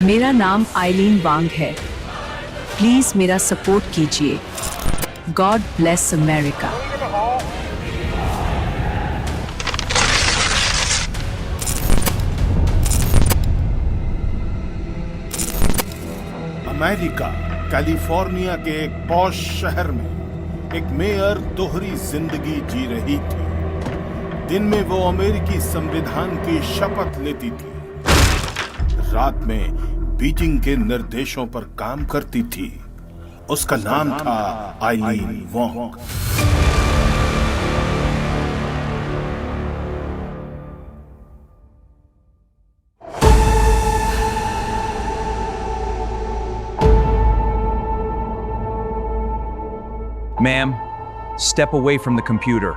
मेरा नाम आइलीन वांग है। प्लीज मेरा सपोर्ट कीजिए। God bless America. America California के एक पॉश शहर में एक मेयर दोहरी जिंदगी जी रही थी। दिन में वो अमेरिकी संविधान की शपथ लेती थी, रात में बीजिंग के निर्देशों पर काम करती थी। उसका नाम था आइलीन वांग। Ma'am, step away from the computer.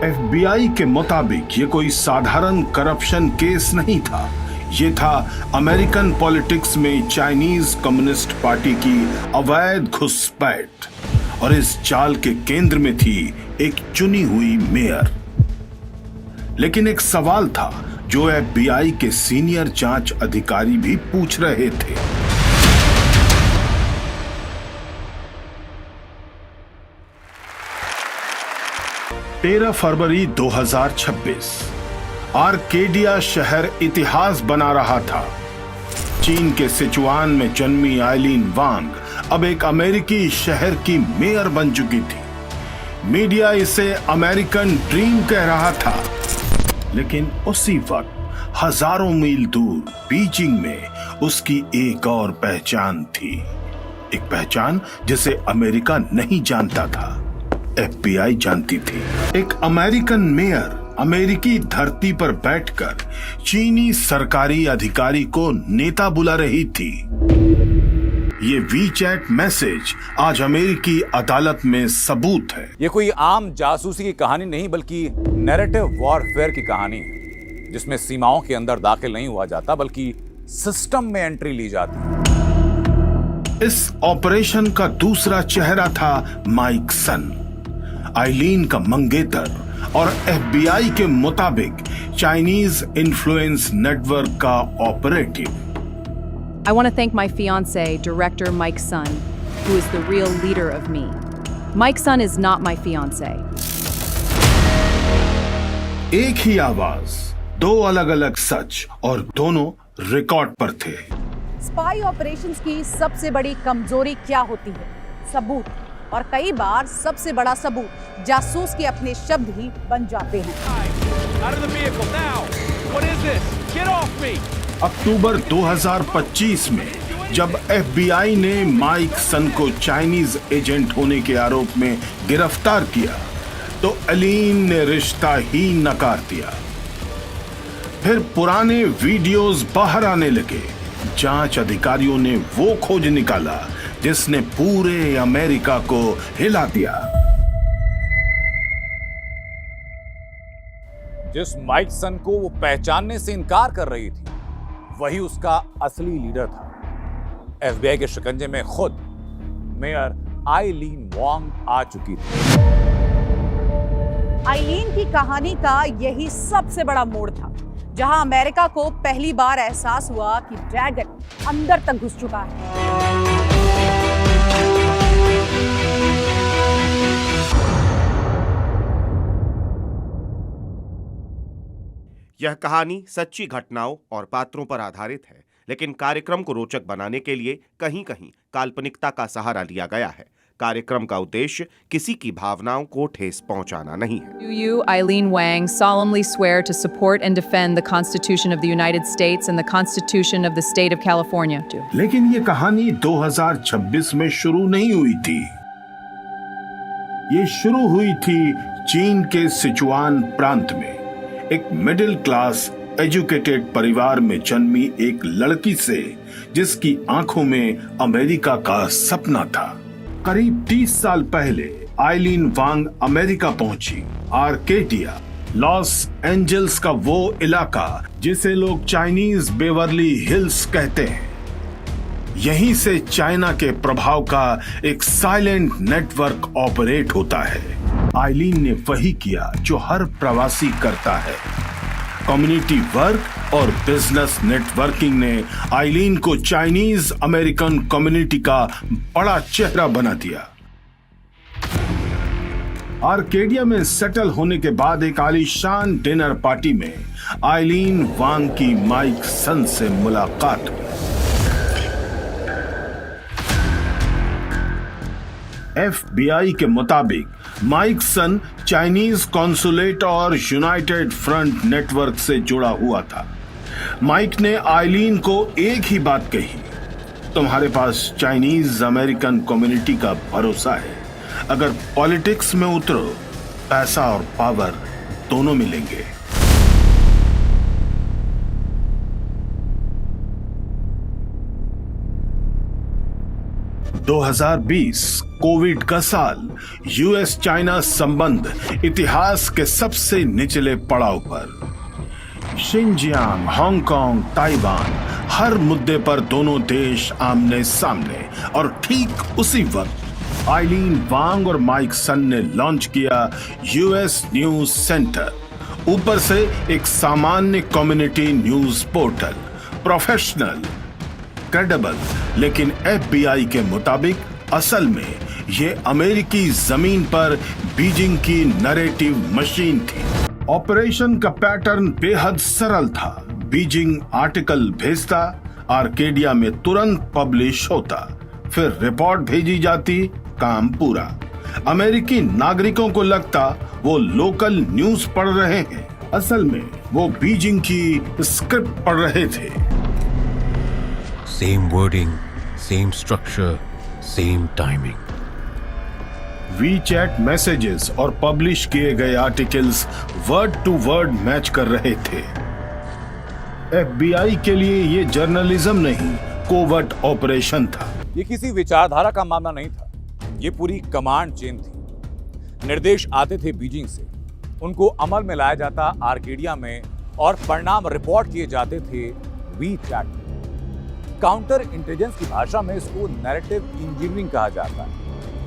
FBI के मुताबिक ये कोई साधारण करप्शन केस नहीं था। ये था अमेरिकन पॉलिटिक्स में चाइनीज कम्युनिस्ट पार्टी की अवैध घुसपैठ, और इस चाल के केंद्र में थी एक चुनी हुई मेयर। लेकिन एक सवाल था जो FBI के सीनियर जांच अधिकारी भी पूछ रहे थे। फरवरी 2026 आर्केडिया शहर इतिहास बना रहा था। चीन के सिचुआन में जन्मी आइलीन वांग अब एक अमेरिकी शहर की मेयर बन चुकी थी। मीडिया इसे अमेरिकन ड्रीम कह रहा था। लेकिन उसी वक्त हजारों मील दूर बीजिंग में उसकी एक और पहचान थी, एक पहचान जिसे अमेरिका नहीं जानता था, FBI जानती थी। एक अमेरिकन मेयर अमेरिकी धरती पर बैठकर चीनी सरकारी अधिकारी को नेता बुला रही थी। ये वीचैट मैसेज आज अमेरिकी अदालत में सबूत है। ये कोई आम जासूसी की कहानी नहीं, बल्कि नैरेटिव वॉरफेयर की कहानी है, जिसमें सीमाओं के अंदर दाखिल नहीं हुआ जाता, बल्कि सिस्टम में एंट्री ली जाती है। इस ऑपरेशन का दूसरा चेहरा था माइक सन, आइलीन का मंगेतर और FBI के मुताबिक चाइनीज इन्फ्लुएंस नेटवर्क का operative. I want to thank my fiancé, director Mike Sun, who is the real leader of me. Mike Sun is not my fiancé. एक ही आवाज, दो अलग-अलग सच, और दोनों रिकॉर्ड पर थे। स्पाई ऑपरेशंस की सबसे बड़ी कमजोरी क्या होती है? सबूत। और कई बार सबसे बड़ा सबूत जासूस के अपने शब्द ही बन जाते हैं। अक्टूबर 2025 में जब FBI ने माइक सन को चाइनीज एजेंट होने के आरोप में गिरफ्तार किया, तो आइलीन ने रिश्ता ही नकार दिया। फिर पुराने वीडियोस बाहर आने लगे। जांच अधिकारियों ने वो खोज निकाला जिसने पूरे अमेरिका को हिला दिया। जिस माइक सन को वो पहचानने से इनकार कर रही थी, वही उसका असली लीडर था। FBI के शिकंजे में खुद मेयर आइलीन वांग आ चुकी थी। आइलीन की कहानी का यही सबसे बड़ा मोड़ था, जहां अमेरिका को पहली बार एहसास हुआ कि ड्रैगन अंदर तक घुस चुका है। यह कहानी सच्ची घटनाओं और पात्रों पर आधारित है, लेकिन कार्यक्रम को रोचक बनाने के लिए कहीं-कहीं काल्पनिकता का सहारा लिया गया है। कार्यक्रम का उद्देश्य किसी की भावनाओं को ठेस पहुंचाना नहीं है। Do you, Eileen Wang, solemnly swear to support and defend the Constitution of the United States and the Constitution of the State of California? लेकिन ये कहानी 2026 में शुरू नहीं हुई थी। ये शुरू हुई थी चीन के सिचुआन प्रांत में एक मिडिल क्लास एजुकेटेड परिवार में जन्मी एक लड़की से, जिसकी आंखों में अमेरिका का सपना था। करीब 30 साल पहले आइलीन वांग अमेरिका पहुंची। आर्केडिया, लॉस एंजल्स का वो इलाका जिसे लोग चाइनीज बेवर्ली हिल्स कहते हैं। यहीं से चाइना के प्रभाव का एक साइलेंट नेटवर्क ऑपरेट होता है। आइलीन ने वही किया जो हर प्रवासी करता है। कम्युनिटी वर्क और बिजनेस नेटवर्किंग ने आइलीन को चाइनीज अमेरिकन कम्युनिटी का बड़ा चेहरा बना दिया। आर्केडिया में सेटल होने के बाद एक आलीशान डिनर पार्टी में आइलीन वांग की माइक सन से मुलाकात हुई। FBI के मुताबिक माइक सन चाइनीज कॉन्सुलेट और यूनाइटेड फ्रंट नेटवर्क से जुड़ा हुआ था। माइक ने आइलीन को एक ही बात कही, तुम्हारे पास चाइनीज अमेरिकन कम्युनिटी का भरोसा है, अगर पॉलिटिक्स में उतरो पैसा और पावर दोनों मिलेंगे। (2020) कोविड का साल, यूएस चाइना संबंध इतिहास के सबसे निचले पड़ाव पर। शिनजियांग, हांगकांग, ताइवान, हर मुद्दे पर दोनों देश आमने सामने, और ठीक उसी वक्त आइलीन वांग और माइक सन ने लॉन्च किया यूएस न्यूज सेंटर। ऊपर से एक सामान्य community news portal, professional, credible, लेकिन FBI के मुताबिक असल में ये अमेरिकी जमीन पर बीजिंग की नैरेटिव मशीन थी। ऑपरेशन का पैटर्न बेहद सरल था। बीजिंग आर्टिकल भेजता, आर्केडिया में तुरंत पब्लिश होता, फिर रिपोर्ट भेजी जाती, काम पूरा। अमेरिकी नागरिकों को लगता वो लोकल न्यूज पढ़ रहे हैं, असल में वो बीजिंग की स्क्रिप्ट पढ़ रहे थे। Same wording, same structure, same timing. WeChat messages और पब्लिश किए गए articles word to word match कर रहे थे। FBI के लिए ये जर्नलिज्म नहीं, कोवर्ट ऑपरेशन था। ये किसी विचारधारा का मामला नहीं था, ये पूरी कमांड चेन थी। निर्देश आते थे बीजिंग से, उनको अमल में लाया जाता आर्केडिया में, और परिणाम रिपोर्ट किए जाते थे वीचैट में। काउंटर इंटेलिजेंस की भाषा में इसको नैरेटिव इंजीनियरिंग कहा जाता है।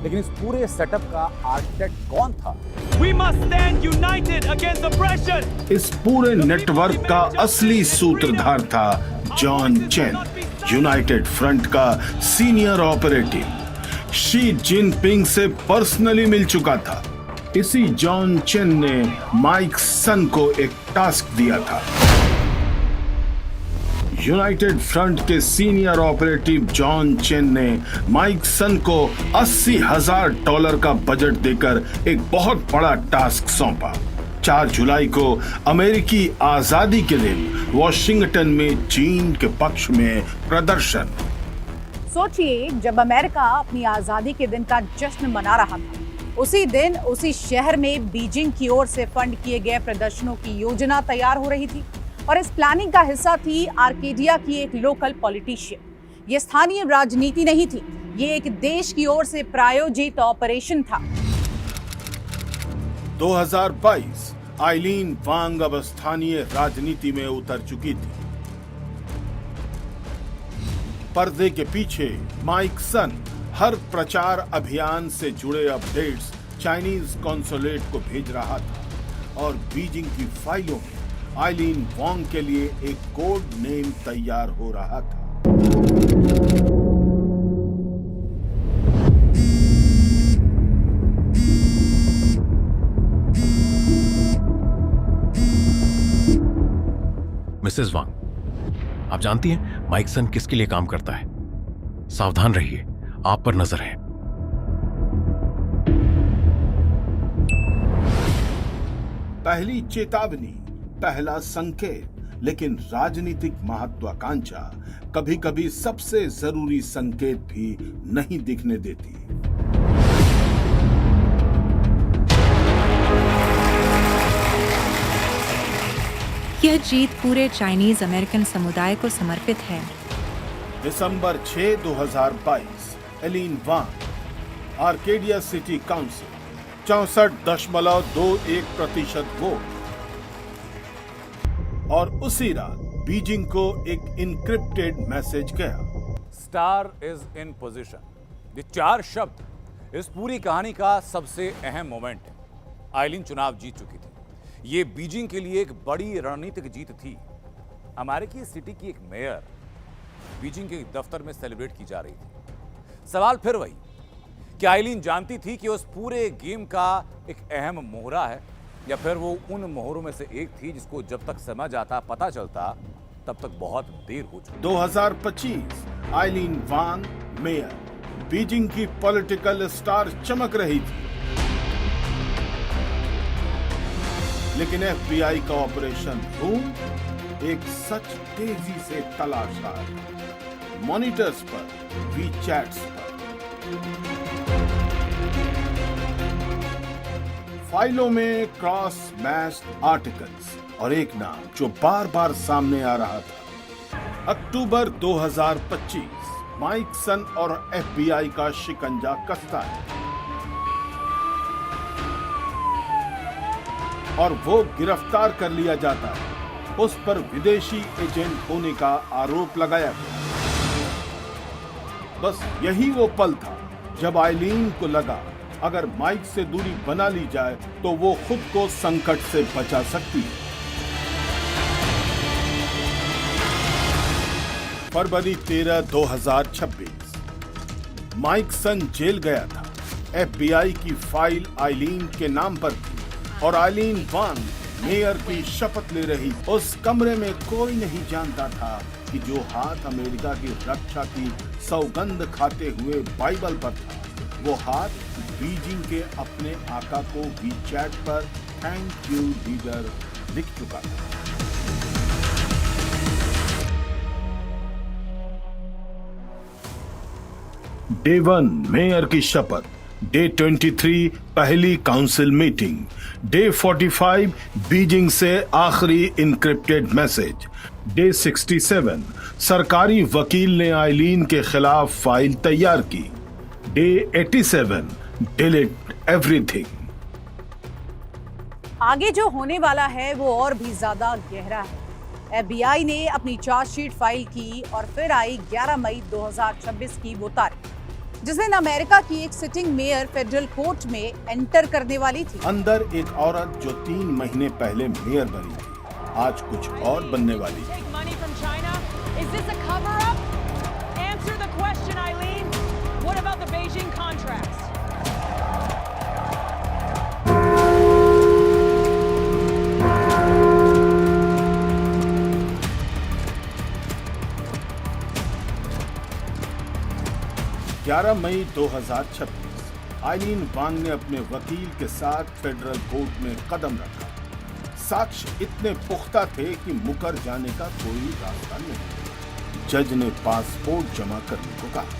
लेकिन इस पूरे सेटअप का आर्किटेक्ट कौन था? We must stand united against oppression. इस पूरे नेटवर्क का असली सूत्रधार था जॉन चेन, यूनाइटेड फ्रंट का सीनियर ऑपरेटिव। शी जिनपिंग से पर्सनली मिल चुका था। इसी जॉन चेन ने माइक सन को एक टास्क दिया था। यूनाइटेड फ्रंट के सीनियर ऑपरेटिव जॉन चेन ने माइक सन को $80,000 का बजट देकर एक बहुत बड़ा टास्क सौंपा। 4 जुलाई को अमेरिकी आजादी के दिन वॉशिंगटन में चीन के पक्ष में प्रदर्शन। सोचिए, जब अमेरिका अपनी आजादी के दिन का जश्न मना रहा था, उसी दिन उसी शहर में बीजिंग की ओर से फंड किए गए प्रदर्शनों की योजना तैयार हो रही थी, और इस प्लानिंग का हिस्सा थी आर्केडिया की एक लोकल पॉलिटिशियन। ये स्थानीय राजनीति नहीं थी, ये एक देश की ओर से प्रायोजित ऑपरेशन था। 2022 आइलीन वांग अब स्थानीय राजनीति में उतर चुकी थी। पर्दे के पीछे माइक सन हर प्रचार अभियान से जुड़े अपडेट्स चाइनीज कॉन्सुलेट को भेज रहा था, और बीजिंग की फाइलों में आइलीन वांग के लिए एक कोड नेम तैयार हो रहा था। मिसेस वांग, आप जानती हैं माइक सन किसके लिए काम करता है? सावधान रहिए, आप पर नजर है। पहली चेतावनी, पहला संकेत, लेकिन राजनीतिक महत्वाकांक्षा कभी कभी सबसे जरूरी संकेत भी नहीं दिखने देती। यह जीत पूरे चाइनीज अमेरिकन समुदाय को समर्पित है। दिसंबर 6, 2022, आइलीन वांग, आर्केडिया सिटी काउंसिल, 64.21% वोट, और उसी रात बीजिंग को एक इनक्रिप्टेड मैसेज गया। Star is in position. ये 4 शब्द इस पूरी कहानी का सबसे अहम मोमेंट है। आइलीन चुनाव जीत चुकी थी। ये बीजिंग के लिए एक बड़ी रणनीतिक जीत थी। अमेरिकी सिटी की एक मेयर बीजिंग के दफ्तर में सेलिब्रेट की जा रही थी। सवाल फिर वही कि आइलीन जानती थी कि उस पूरे गेम का एक अहम मोहरा है, या फिर वो उन मोहरों में से एक थी जिसको जब तक समझ आता, पता चलता, तब तक बहुत देर हो चुकी। 2025 आइलीन वांग मेयर, बीजिंग की पॉलिटिकल स्टार चमक रही थी, लेकिन एफबीआई का ऑपरेशन धूम एक सच तेजी से तलाशा, मॉनिटर्स पर, वीचैट्स पर, फाइलों में क्रॉस मैच्ड आर्टिकल्स और एक नाम जो बार बार सामने आ रहा था। अक्टूबर 2025 माइक सन और एफबीआई का शिकंजा कसता है और वो गिरफ्तार कर लिया जाता है। उस पर विदेशी एजेंट होने का आरोप लगाया गया। बस यही वो पल था जब आइलीन को लगा अगर माइक से दूरी बना ली जाए तो वो खुद को संकट से बचा सकती है। फरवरी 13, 2026 माइक सन जेल गया था। एफबीआई की फाइल आइलीन के नाम पर थी और आइलीन वांग मेयर की शपथ ले रही। उस कमरे में कोई नहीं जानता था कि जो हाथ अमेरिका की रक्षा की सौगंध खाते हुए बाइबल पर था, वो हाथ बीजिंग के अपने आका को वीचैट पर थैंक यू लीडर लिख चुका था। डे 1 मेयर की शपथ, डे 23 पहली काउंसिल मीटिंग, डे 45 बीजिंग से आखिरी इनक्रिप्टेड मैसेज, डे 67 सरकारी वकील ने आइलीन के खिलाफ फाइल तैयार की, डे 87 डिलीट एवरीथिंग। आगे जो होने वाला है वो और भी ज्यादा गहरा है। एफबीआई ने अपनी चार्जशीट फाइल की और फिर आई 11 मई 2026 की वो तारीख जिस दिन अमेरिका की एक सिटिंग मेयर फेडरल कोर्ट में एंटर करने वाली थी। अंदर एक औरत जो 3 महीने पहले मेयर बनी थी, आज कुछ और बनने वाली थी। Answer the question, Eileen. What about the Beijing contracts? मई 2026 आइलीन वांग ने अपने वकील के साथ फेडरल कोर्ट में कदम रखा। साक्ष्य इतने पुख्ता थे कि मुकर जाने का कोई रास्ता नहीं। जज ने पासपोर्ट जमा करने को कहा।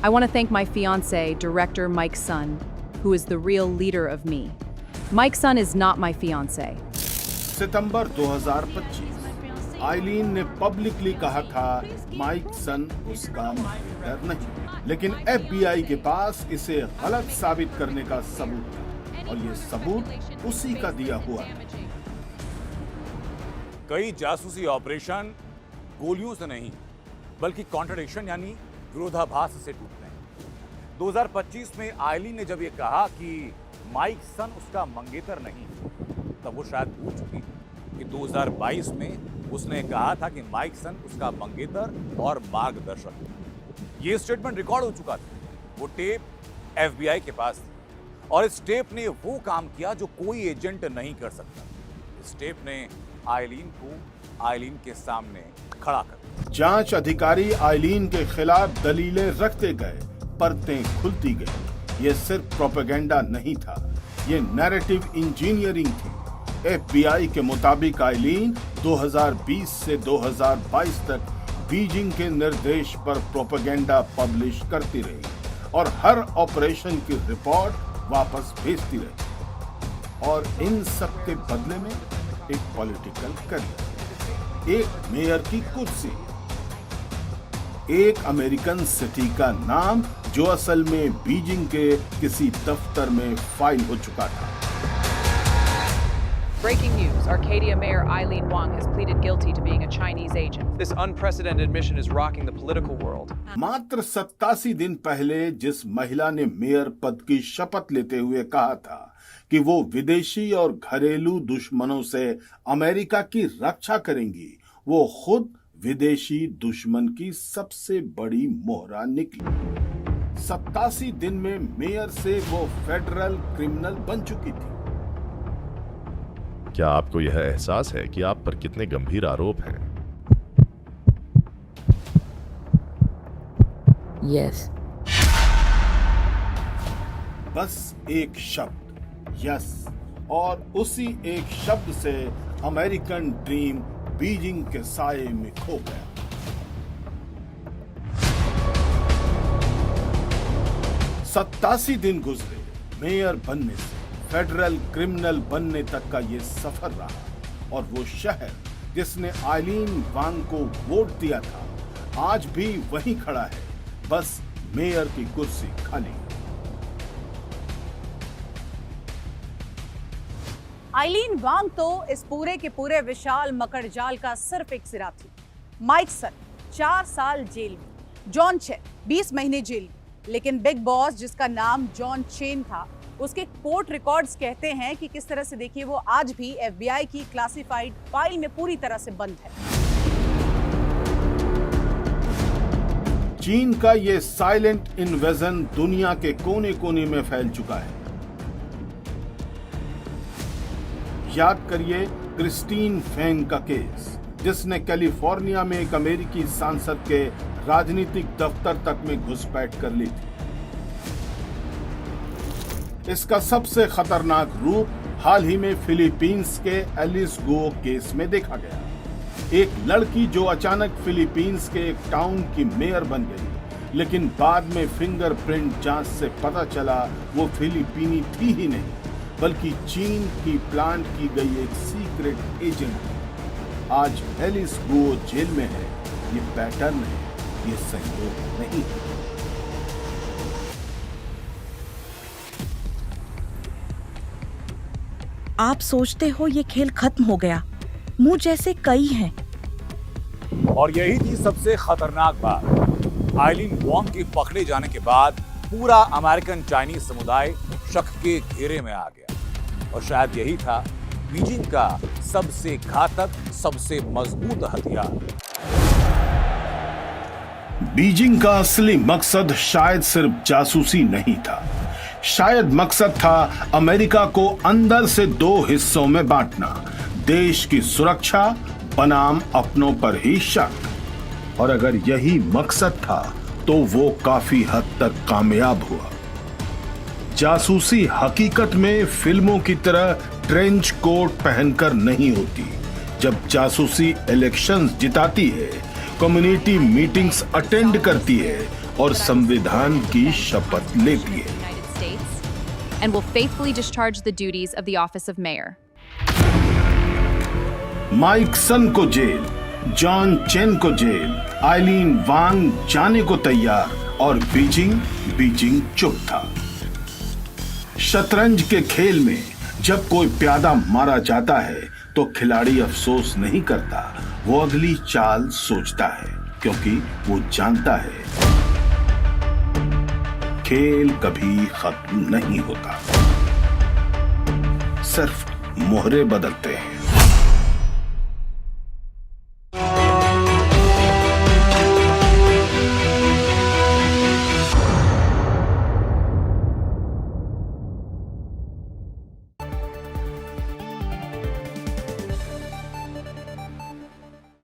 I want to thank my fiancé, director Mike Sun, who is the real leader of me. Mike Sun is not my fiancé. सितंबर 2025 आइलीन ने पब्लिकली कहा था माइक सन उसका लीडर नहीं, लेकिन एफबीआई के पास इसे गलत साबित करने का सबूत था और ये सबूत उसी का दिया हुआ है। कई जासूसी ऑपरेशन गोलियों से नहीं बल्कि कॉन्ट्रडिक्शन यानी विरोधाभास से टूटते हैं। 2025 में आइलीन ने जब ये कहा कि माइक सन उसका मंगेतर नहीं, तब वो शायद भूल चुकी कि 2022 में उसने कहा था कि माइक सन उसका मंगेतर और मार्गदर्शक। ये स्टेटमेंट रिकॉर्ड हो चुका था। वो टेप एफबीआई के पास थी और इस टेप ने वो काम किया जो कोई एजेंट नहीं कर सकता। इस टेप ने आइलीन को आइलीन के सामने खड़ा कर। जांच अधिकारी आइलीन के खिलाफ दलीलें रखते गए, परतें खुलती गई। ये सिर्फ प्रोपेगेंडा नहीं था, ये नैरेटिव इंजीनियरिंग थी। एफबीआई के मुताबिक आइलीन 2020 से 2022 तक बीजिंग के निर्देश पर प्रोपेगेंडा पब्लिश करती रही और हर ऑपरेशन की रिपोर्ट वापस भेजती रही। और इन सब के बदले में एक पॉलिटिकल करियर, एक मेयर की कुर्सी, एक अमेरिकन सिटी का नाम जो असल में बीजिंग के किसी दफ्तर में फाइल हो चुका था। Breaking news. Arcadia Mayor Eileen Wang has pleaded guilty to being a Chinese agent. This unprecedented admission is rocking the political world. मात्र 87 दिन पहले जिस महिला ने मेयर पद की शपथ लेते हुए कहा था कि वो विदेशी और घरेलू दुश्मनों से अमेरिका की रक्षा करेंगी, वो खुद विदेशी दुश्मन की सबसे बड़ी मोहरा निकली। 87 दिन में मेयर से वो फेडरल क्रिमिनल बन चुकी थी। क्या आपको यह एहसास है कि आप पर कितने गंभीर आरोप हैं? यस। बस एक शब्द यस, और उसी एक शब्द से अमेरिकन ड्रीम बीजिंग के साये में खो गया। सत्तासी दिन गुजरे मेयर बनने से फेडरल क्रिमिनल बनने तक का ये सफर रहा, और वो शहर जिसने आइलीन वांग को वोट दिया था आज भी वहीं खड़ा है, बस मेयर की कुर्सी खाली। आइलीन वांग तो इस पूरे के पूरे विशाल मकड़जाल का सिर्फ एक सिरा थी। माइक सन 4 साल जेल में, जॉन चेन 20 महीने जेल में, लेकिन बिग बॉस जिसका नाम जॉन चेन था, उसके कोर्ट रिकॉर्ड्स कहते हैं कि किस तरह से, देखिए, वो आज भी FBI की क्लासिफाइड फाइल में पूरी तरह से बंद है। चीन का ये साइलेंट इन्वेजन दुनिया के कोने कोने में फैल चुका है। याद करिए क्रिस्टीन फेंग का केस, जिसने कैलिफोर्निया में एक अमेरिकी सांसद के राजनीतिक दफ्तर तक में घुसपैठ कर ली थी। इसका सबसे खतरनाक रूप हाल ही में फिलीपींस के एलिस गो केस में देखा गया। एक लड़की जो अचानक फिलीपींस के एक टाउन की मेयर बन गई, लेकिन बाद में फिंगरप्रिंट जांच से पता चला वो फिलीपीनी थी ही नहीं, बल्कि चीन की प्लांट की गई एक सीक्रेट एजेंट। आज एलिस गो जेल में है। ये पैटर्न है, ये संयोग नहीं है। आप सोचते हो ये खेल खत्म हो गया, मुंह जैसे कई हैं। और यही थी सबसे खतरनाक बात। आइलीन वॉन्ग के पकड़े जाने के बाद पूरा अमेरिकन चाइनीज समुदाय शक के घेरे में आ गया, और शायद यही था बीजिंग का सबसे घातक, सबसे मजबूत हथियार। बीजिंग का असली मकसद शायद सिर्फ जासूसी नहीं था, शायद मकसद था अमेरिका को अंदर से 2 हिस्सों में बांटना, देश की सुरक्षा बनाम अपनों पर ही शक। और अगर यही मकसद था तो वो काफी हद तक कामयाब हुआ। जासूसी हकीकत में फिल्मों की तरह ट्रेंच कोट पहनकर नहीं होती। जब जासूसी इलेक्शंस जिताती है, कम्युनिटी मीटिंग्स अटेंड करती है और संविधान की शपथ लेती है। And will faithfully discharge the duties of the office of mayor. Mike Sun को जेल, जॉन चेन को जेल, आइलीन वांग जाने को तैयार, और बीजिंग चुप था। शतरंज के खेल में जब कोई प्यादा मारा जाता है तो खिलाड़ी अफसोस नहीं करता, वो अगली चाल सोचता है, क्योंकि वो जानता है खेल कभी खत्म नहीं होता, सिर्फ मोहरे बदलते हैं।